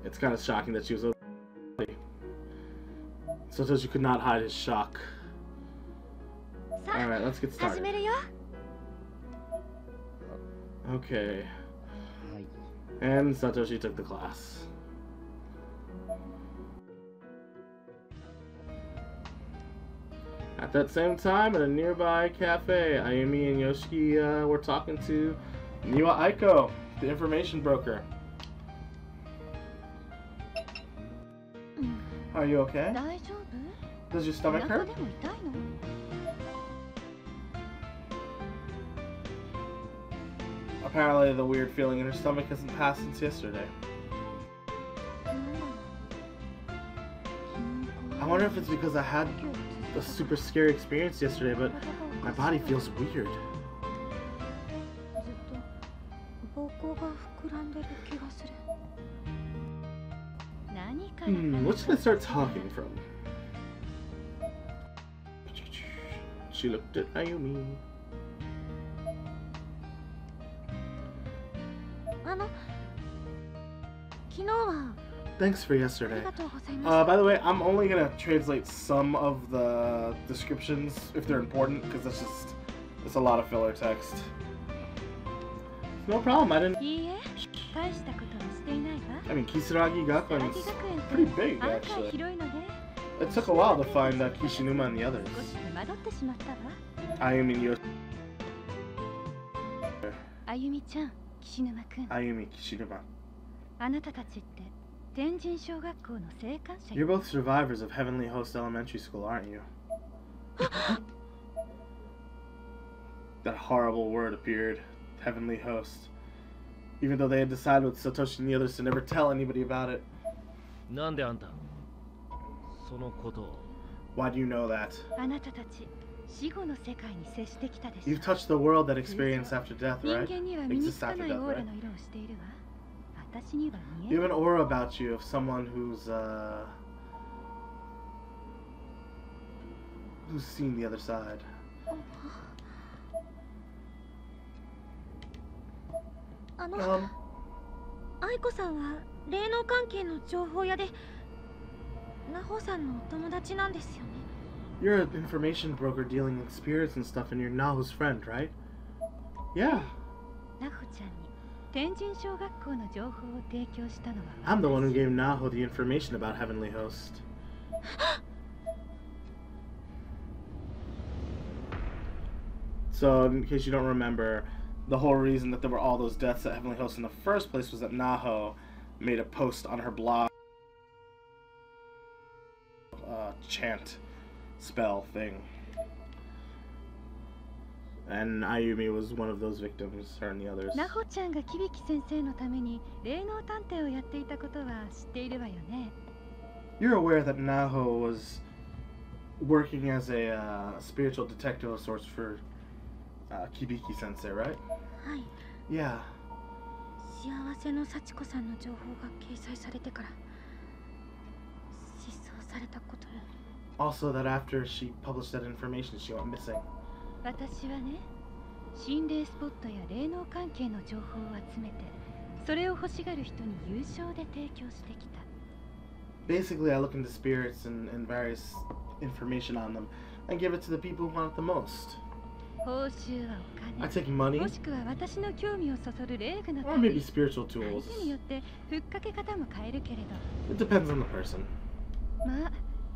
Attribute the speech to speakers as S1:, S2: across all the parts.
S1: It's kind of shocking that she was okay. Satoshi could not hide his shock. Alright, let's get started. Okay. And Satoshi took the class. At that same time, at a nearby cafe, Ayumi and Yoshiki were talking to Niwa Aiko, the information broker. Are you okay? Does your stomach hurt? Apparently the weird feeling in her stomach hasn't passed since yesterday. I wonder if it's because I had a super scary experience yesterday, but my body feels weird. What should I start talking from? She looked at Ayumi. Thanks for yesterday. By the way, I'm only gonna translate some of the descriptions if they're important, because it's a lot of filler text. No problem, I didn't. I mean, Kisaragi Gakuen is pretty big, actually. It took a while to find Kishinuma and the others. Ayumi and Yoshiki. Ayumi, Kishinuma. You're both survivors of Heavenly Host Elementary School, aren't you? That horrible word appeared. Heavenly Host. Even though they had decided with Satoshi and the others to never tell anybody about it. Why do you know that? You've touched the world that experience after death, right? Exists after death, right? You have an aura about you of someone who's seen the other side.
S2: Aiko-san wa reino kankein no joujou ya de Naho-san no otomodachi nan desu yo ne?
S1: You're an information broker dealing with spirits and stuff, and you're Naho's friend, right? Yeah. I'm the one who gave Naho the information about Heavenly Host. So, in case you don't remember, the whole reason that there were all those deaths at Heavenly Host in the first place was that Naho made a post on her blog, chant spell thing. And Ayumi was one of those victims, her and the others.
S2: Naho-chan ga Kibiki-sensei no tameni reinou tantei o yatte ita koto wa shiteiru wa yo ne?
S1: You're aware that Naho was working as a spiritual detective of sorts for Kibiki-sensei, right?
S2: Hai.
S1: Yeah.
S2: 幸せの幸子さんの情報が掲載されてから失踪されたことも。
S1: Also, that after she published that information, she went missing.
S2: 私はね、心霊スポットや霊能関係の情報を集めて、それを欲しがる人に有償で提供してきた。
S1: Basically, I look into spirits and various information on them and give it to the people who want it the most.
S2: 報酬はお金。
S1: I take money.
S2: もしくは私の興味をそそる霊具の
S1: Or maybe spiritual tools.
S2: 相手によってふっかけ方も変えるけれど。
S1: It depends on the person.
S2: まあ、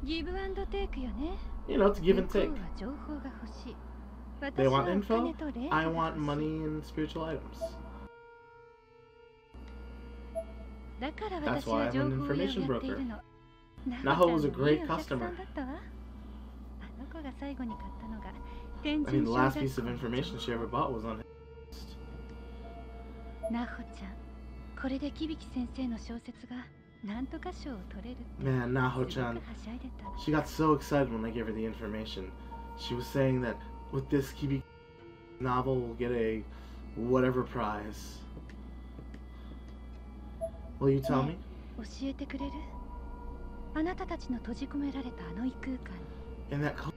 S2: ギブアンドテイクよね。
S1: You know, it's give and take.
S2: 向こうは情報が欲しい。
S1: They want info, I want money and spiritual items. That's why I'm an information broker. Naho was a great customer. I mean, the last piece of information she ever bought was on his list. Man, Naho-chan, she got so excited when I gave her the information. She was saying that with this Kibiki novel, we'll get a whatever prize. Will you tell me? In that cult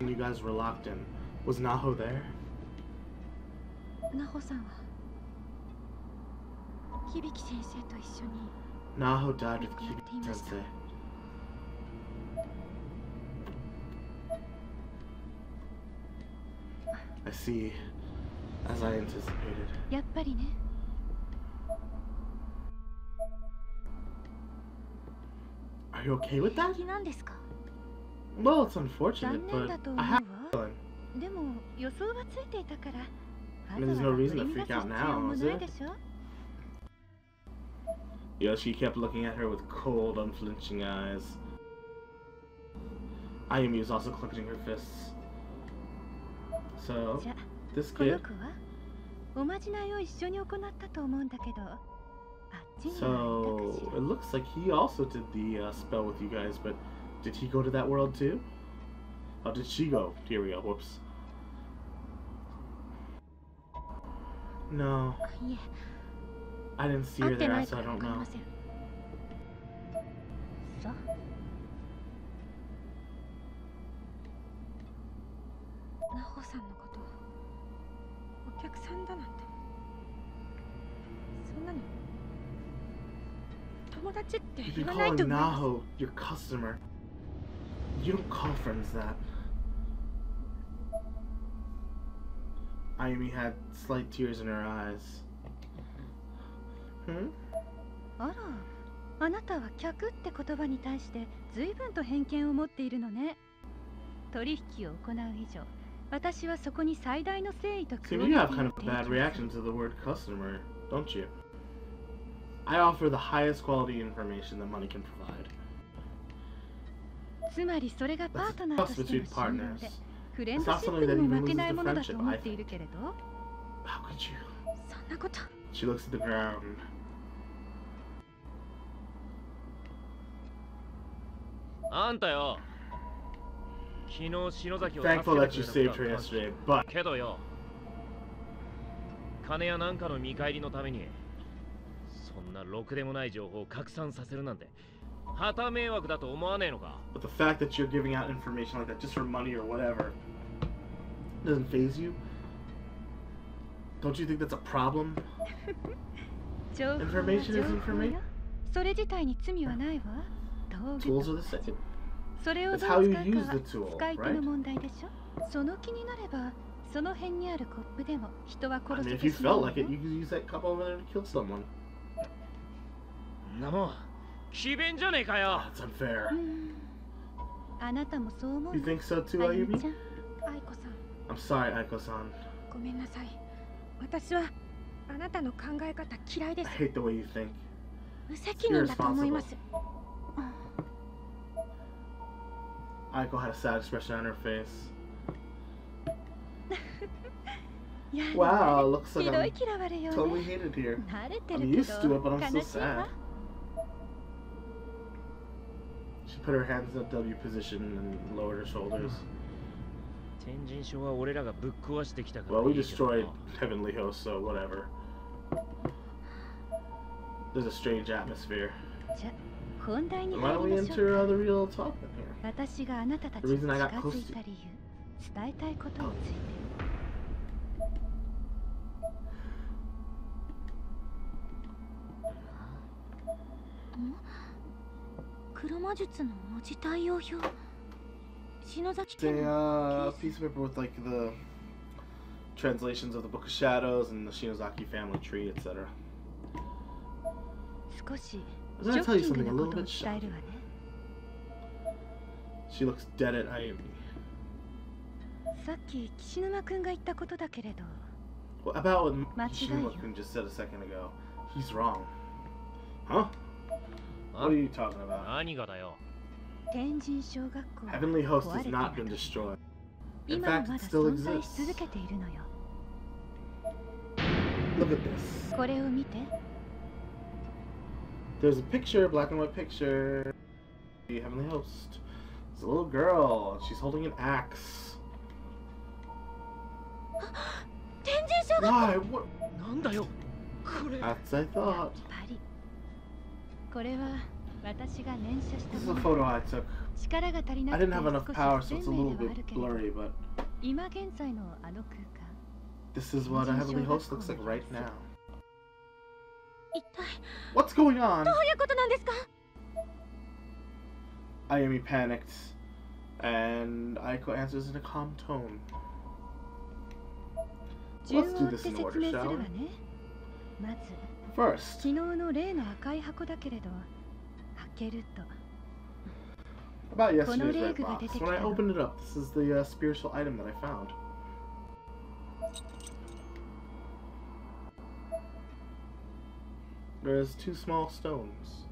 S1: you guys were locked in, was Naho there? Naho died with Kiryu-sensei. I see, as I anticipated.
S2: やっぱりね。
S1: Are you okay with that?
S2: 平気なんですか?
S1: Well, it's unfortunate,
S2: 残念
S1: but
S2: だと思
S1: I
S2: う
S1: have
S2: わ。
S1: a feeling.
S2: でも予想はついていたから。
S1: I mean, there's no reason to freak out now, is there? Yoshi kept looking at her with cold, unflinching eyes. Ayumi was also clenching her fists. So, this kid... So, it looks like he also did the spell with you guys, but did he go to that world too? Oh, did she go? Here we go, whoops. No. I didn't see her there, so I don't know. You've been calling Naho your customer. You don't call friends that. Ayumi had slight tears in her eyes. Hmm?
S2: あら、あなたは客って言葉に対して随分と偏見を持っているのね。取引を行う以上、私はそこに最大の誠意とクオリティを提供する。
S1: So you have kind of a bad reaction to the word customer, don't you? I offer the highest quality information that money can provide.
S2: つまりそれがパートナーとしての信頼で、フレンドシップにも負けないものだと思っているけれど。
S1: How could you?
S2: そんなこと。
S1: She looks at the ground. Thankful that you saved her yesterday, but
S3: けどよ、金やなんかの見返りのためにそんなろくでもない情報を拡散させるなんて旗迷惑だと思わねえのか?
S1: But the fact that you're giving out information like that just for money or whatever doesn't faze you? Don't you think that's a problem? Information is information.
S2: それ自体に罪はないわ。
S1: Tools are the same.
S2: それをどう使うか使い手の問題でしょ。その気になればその辺にあるコップでも人は殺せてしまう。
S1: If you felt like it, you could use that cup over there to kill someone.
S3: なも詭弁じゃねえかよ。
S1: That's unfair.
S2: あなたもそう思う。
S1: You think so too, Ayumi?
S2: 愛子さん。
S1: I'm sorry, Aiko-san.
S4: ごめんなさい。私はあなたの考え方嫌いです。
S1: I hate the way you think.
S4: 無責任だと思います。
S1: Aiko had a sad expression on her face. Wow, looks like I'm totally hated here. I'm used to it, but I'm still sad. She put her hands in a W position and lowered her shoulders. Well, we destroyed Heavenly Host, so whatever. There's a strange atmosphere. Why don't we enter the real talk then here?
S2: 私があなたたちに近づいた理由、伝えたいことについて。黒魔術の文字対応表。篠崎家の
S1: piece of paper with like the translations of the Book of Shadows and the Shinozaki family tree, etc.
S2: 少しシ
S1: I'm
S2: ョ
S1: gonna tell
S2: ッ
S1: you
S2: キング
S1: something a
S2: な
S1: little
S2: ことを
S1: bit
S2: 伝えるわね。
S1: She looks dead at Ayumi.
S2: さっき岸沼くんが言ったことだけれど。
S1: Well, about what Kishima-kun just said a second ago. He's wrong. Huh? What are you talking about?
S3: 何がだよ。
S2: 天神小学校
S1: Heavenly Host has not been destroyed. In fact, it still exists.
S2: 続けているのよ。
S1: Look at this.
S2: これを見て。
S1: There's a picture, black and white picture. The Heavenly Host. It's a little girl. She's holding an axe.
S2: 天神小学校
S1: Why? What?
S3: なんだよ。これ。
S1: That's I thought.
S2: パリ。これは私が連射した
S1: This is
S2: も
S1: a
S2: の。
S1: photo I took.
S2: 力が足りな
S1: I
S2: くて
S1: didn't have enough
S2: 少
S1: power,
S2: し
S1: so
S2: 不
S1: it's a
S2: 鮮明
S1: little
S2: ではあ
S1: bit
S2: るけれど、
S1: blurry, but
S2: 今現在のあの空間。
S1: this is what a Heavenly Host looks like right now.
S4: 一体
S1: What's going on?
S4: どういうことなんですか？
S1: Ayumi panicked, and Aiko answers in a calm tone.
S2: 順を
S1: Let's
S2: 追
S1: do
S2: って
S1: this
S2: 説
S1: in
S2: 明
S1: order,
S2: する
S1: shall
S2: わ
S1: we?
S2: ね。まず
S1: First,
S2: 昨日の例の赤い箱だけれど、開けると
S1: about yesterday's red
S2: このレグが出て
S1: box.
S2: きた
S1: When I
S2: の。
S1: opened it up, this is the spiritual item that I found. There's 2 small stones.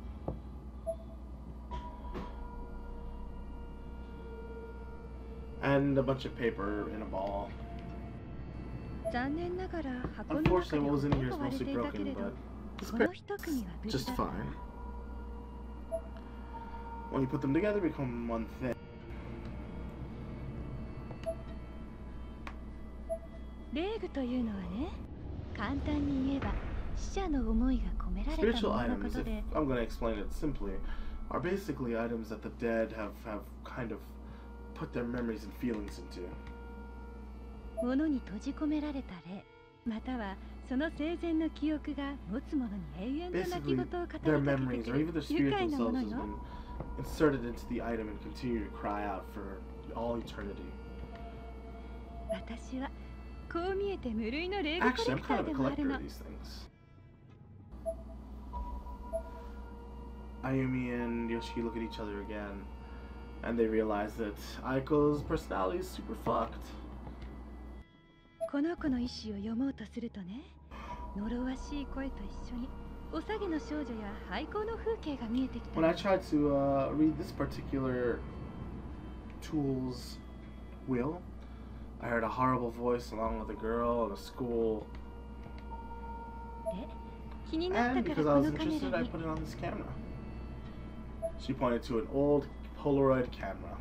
S1: And a bunch of paper in a ball.
S2: 残念ながら箱の中で
S1: Unfortunately,
S2: ほ
S1: what was
S2: と
S1: in
S2: ん
S1: here
S2: ど
S1: is
S2: 割れ
S1: mostly
S2: ていたけ
S1: broken,
S2: れど、
S1: but this
S2: こ
S1: pair
S2: の一組は無事
S1: just
S2: だったわ。
S1: fine. When you put them together, they become one thing.
S2: レグというのはね、簡単に言えば死者の思いが込められた
S1: Spiritual
S2: もののこ
S1: items,
S2: と
S1: if
S2: で、
S1: I'm going to explain it simply, are basically items that the dead have kind of put their memories and feelings into.
S2: 物に閉じ込められた霊、またはその生前の記憶が持つ者に永遠の泣き
S1: Basically,
S2: 言を語り
S1: their
S2: かけ
S1: memories
S2: て
S1: or
S2: く
S1: even
S2: る
S1: their
S2: 愉
S1: spirit
S2: 快なも
S1: themselves
S2: の
S1: has
S2: よ。
S1: been inserted into the item and continue to cry out for all eternity.
S2: 私はこう見えて無類の霊具コ
S1: Actually,
S2: レ
S1: I'm
S2: クタ
S1: kind
S2: ー
S1: of
S2: で
S1: a
S2: もある
S1: collector
S2: の
S1: of。these things. Ayumi and Yoshiki look at each other again, and they realize that Aiko's personality is super fucked.
S2: この子の意志を読もうとするとね、呪わしい声と一緒におさげの少女や廃校の風景が見えてきた
S1: When
S2: の。
S1: I tried to read this particular tool's will, I heard a horrible voice along with a girl in a school,
S2: で、気になっ
S1: and
S2: たか
S1: because
S2: ら
S1: I
S2: こ
S1: was
S2: のカメ
S1: interested,
S2: ラ
S1: I
S2: に
S1: put it on this camera. She pointed to an old Polaroid camera.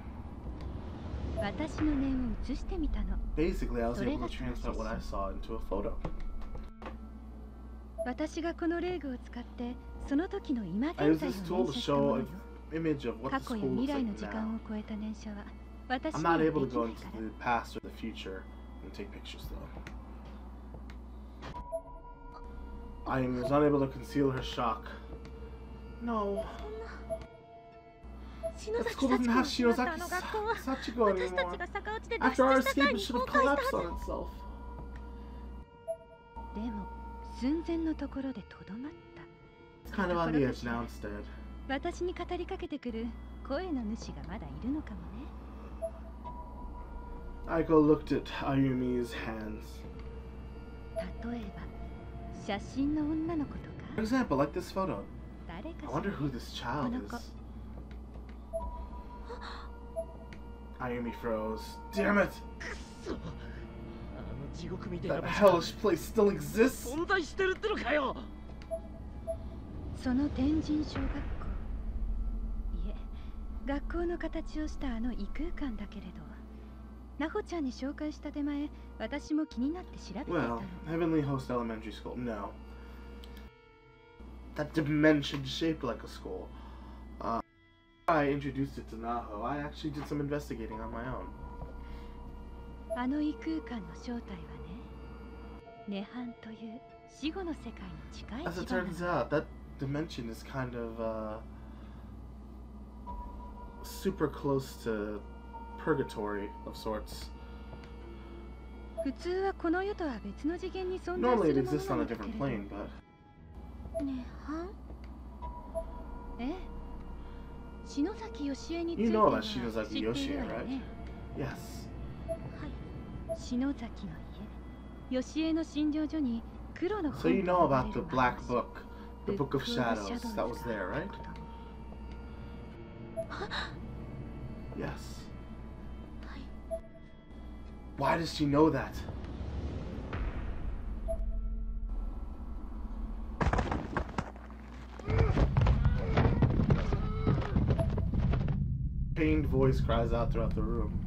S2: 私の念を映してみたの。
S1: Basically, I was able to translate what I saw into a photo.
S2: 私がこのレグを使ってその時の今
S1: I
S2: 現
S1: used
S2: 在を
S1: this
S2: 念
S1: tool to
S2: 写したも
S1: show
S2: のよ。
S1: an image of what
S2: 過
S1: the
S2: 去や
S1: school
S2: 未
S1: looks
S2: 来の
S1: like
S2: 時間
S1: now.
S2: を超えた念写は私
S1: I'm
S2: には
S1: not
S2: でき
S1: able
S2: な
S1: to
S2: い
S1: go
S2: か
S1: into
S2: ら。
S1: the past or the future and take pictures though. I was unable to conceal her shock. No,
S4: 篠
S1: that
S4: 崎
S1: school
S4: 幸
S1: doesn't
S4: 子
S1: have
S4: の失ったあの
S1: Shinozaki
S4: 学校は
S1: Sachiko
S4: 私たち
S1: anymore.
S4: が逆落ちで脱
S1: After our
S4: 出した
S1: escape,
S4: 際
S1: it
S4: に
S1: should
S4: 崩
S1: have
S4: 壊した
S1: collapsed
S4: はず。
S1: on itself.
S2: でも寸前のところでとどまった。
S1: It's kind of on the edge now instead.
S2: 私に語りかけてくる声の主がまだいるのかもね。
S1: Aiko looked at Ayumi's hands.
S2: 例えば写真の女の子と
S1: For
S2: か
S1: example, like this photo.
S2: 誰か
S1: I
S2: し
S1: wonder
S2: ら
S1: who this child
S2: Konoko.
S1: is. Ayumi froze. Damn it!
S3: あの地獄みたいな
S1: That
S3: 場所が
S1: hellish place still exists!
S3: 存在してるってのかよ。
S2: その天神小学校、いえ学校の形をしたあの異空間だけれど、ナホちゃんに紹介した手前、私も気になって調べていた
S1: Well,
S2: の。
S1: Heavenly Host Elementary School. No. That dimension shaped like a school. I introduced it to Naho. I actually did some investigating on my own.
S2: あの異空間の正体はね、涅槃という死後の世界に近い
S1: As it
S2: 地場な
S1: turns
S2: の。
S1: out, that dimension is kind of super close to purgatory of sorts.
S2: 普通はこの世とは別の次元に存在
S1: Normally
S2: す
S1: it
S2: るもの
S1: exists
S2: な
S1: on
S2: の
S1: a
S2: だけれ
S1: different
S2: ど、
S1: plane, but
S4: 涅槃？
S2: ええ、篠崎義恵につい
S1: you
S2: て
S1: know
S2: は
S1: about
S2: 知って
S1: Shinozaki
S2: いるわ
S1: Yoshie,
S2: よ
S1: right?
S2: ね。
S1: Yes.
S2: 篠崎の家、義恵の診療所に黒の
S1: So you know
S2: と呼ば
S1: about
S2: れ
S1: the
S2: る
S1: black
S2: 話
S1: book, the Book of Shadows, that was there, right? Yes. Why does she know that? Pained voice cries out throughout the room.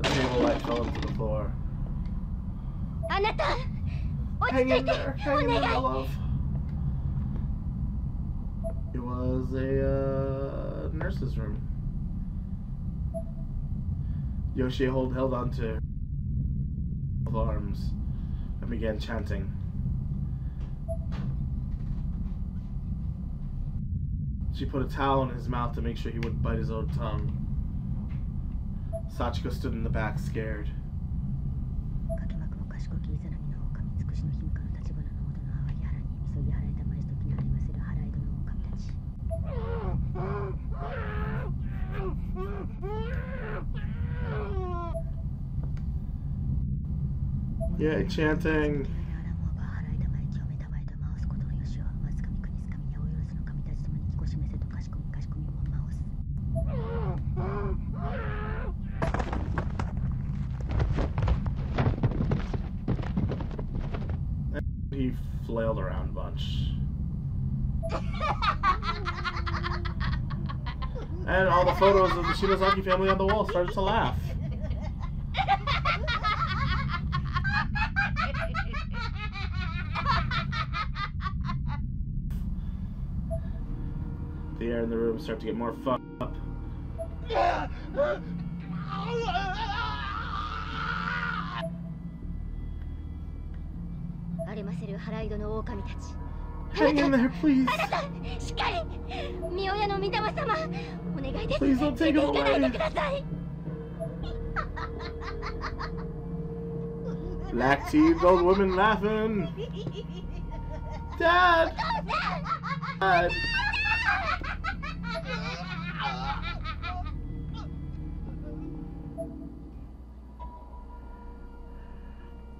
S1: The table light fell into the floor.
S4: あなた、落ち
S1: Hang
S4: 着い
S1: in
S4: て、
S1: there,
S4: お
S1: hang in
S4: 願
S1: there, my
S4: い。
S1: love. It was a nurse's room. Yoshie held on to her arms and began chanting. She put a towel in his mouth to make sure he wouldn't bite his own tongue. Sachiko stood in the back, scared. Yeah, chanting. He flailed around a bunch. And all the photos of the Shinozaki family on the wall started to laugh. The air in the room started to get more fucked up.
S5: 荒れませる腹井戸の狼たち。
S1: Hang in there, please.
S5: あなた、しっかり。御親の御霊様、お願いです。
S1: Please don't take him
S5: 行かないで
S1: away.
S5: ください。
S1: Black teeth, old women laughing. Dad! Dad!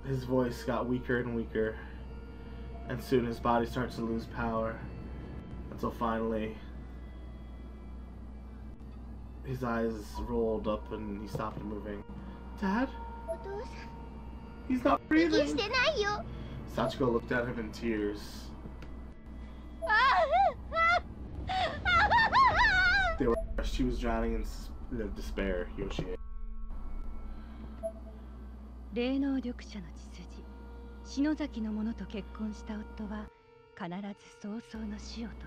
S1: His voice got weaker and weaker, and soon his body starts to lose power, until finally his eyes rolled up and he stopped moving. Dad?
S5: お父さん、
S1: He's not
S5: 息
S1: breathing!
S5: してないよ。
S1: Sachiko looked at him in tears. She was drowning in despair, Yoshie.
S2: 霊能力者の血筋、篠崎の者と結婚した夫は必ず早々の死を遂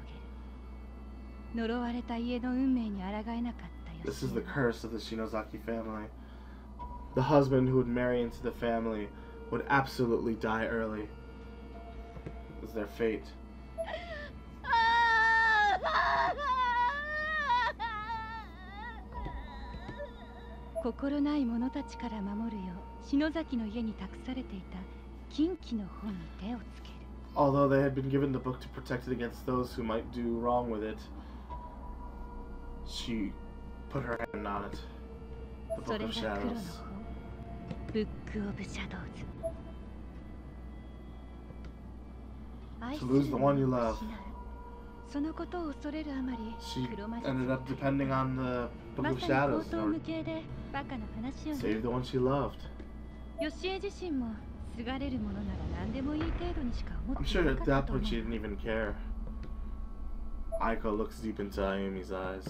S2: げる。呪われた家の運命に抗えなかったヨ
S1: This
S2: シ
S1: is
S2: エ
S1: the curse of the Shinozaki family. The husband who would marry into the family would absolutely die early. It was their fate.
S2: 心ない者たちから守るよう篠崎の家に託されていた禁忌の本に手をつける。
S1: Although they had been given the book to protect it against those who might do wrong with it, she put her hand on it. The
S2: そ
S1: Book
S2: れ
S1: of
S2: が黒の
S1: Shadows.
S2: 本、ブック・オブ・シャドウズ。
S1: To lose the one you love.
S2: そのことを恐れるあまり
S1: She
S2: 黒魔術
S1: ended up depending on the
S2: ま
S1: Book of
S2: さに
S1: Shadows
S2: 口頭
S1: in
S2: 無
S1: order
S2: 形でバカな話よ
S1: to
S2: ね。
S1: save the one she loved.
S2: ヨシエ自身もすがれるものなら何でもいい程度にしか思
S1: I'm
S2: って
S1: sure
S2: いな
S1: at
S2: かった
S1: that
S2: と思
S1: point
S2: う。
S1: she didn't even care. Aiko looks deep into Ayumi's eyes.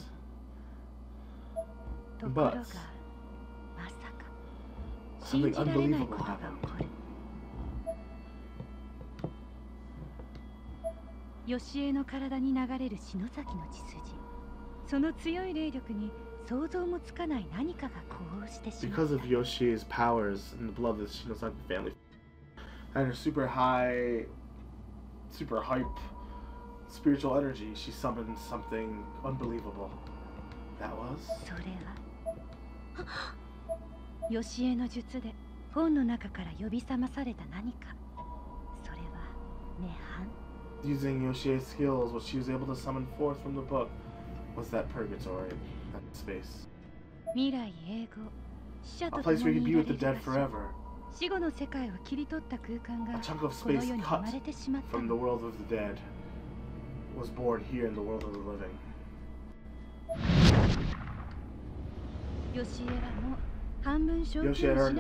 S2: ところが
S1: But
S2: まさか信
S1: something
S2: じられない
S1: unbelievable
S2: ことが起
S1: happened.
S2: こる。ヨシエの体に流れる篠崎の血筋、その強い霊力に想像もつかない何かが呼応してしまった。
S1: Because of Yoshie's powers in the blood of the Shinozaki family and her super high, super hype spiritual energy, she summoned something unbelievable. That was
S2: それはヨシエの術で本の中から呼び覚まされた何か。それは涅槃。
S1: using Yoshie's skills. What she was able to summon forth from the book was that purgatory, that space.
S2: 未来永劫、死者
S1: A
S2: と
S1: place
S2: 共
S1: where you
S2: に
S1: could
S2: い
S1: be
S2: ら
S1: with
S2: れ
S1: the
S2: る
S1: dead
S2: 場所。
S1: forever.
S2: 死後の世界を切り取った空間が
S1: A chunk of
S2: この
S1: space
S2: 世に生
S1: cut
S2: まれてしまった
S1: from the
S2: の。
S1: world of the dead was born here in the world of the living.
S2: ヨシエはもう半分正気を
S1: Yoshie had
S2: 失
S1: earned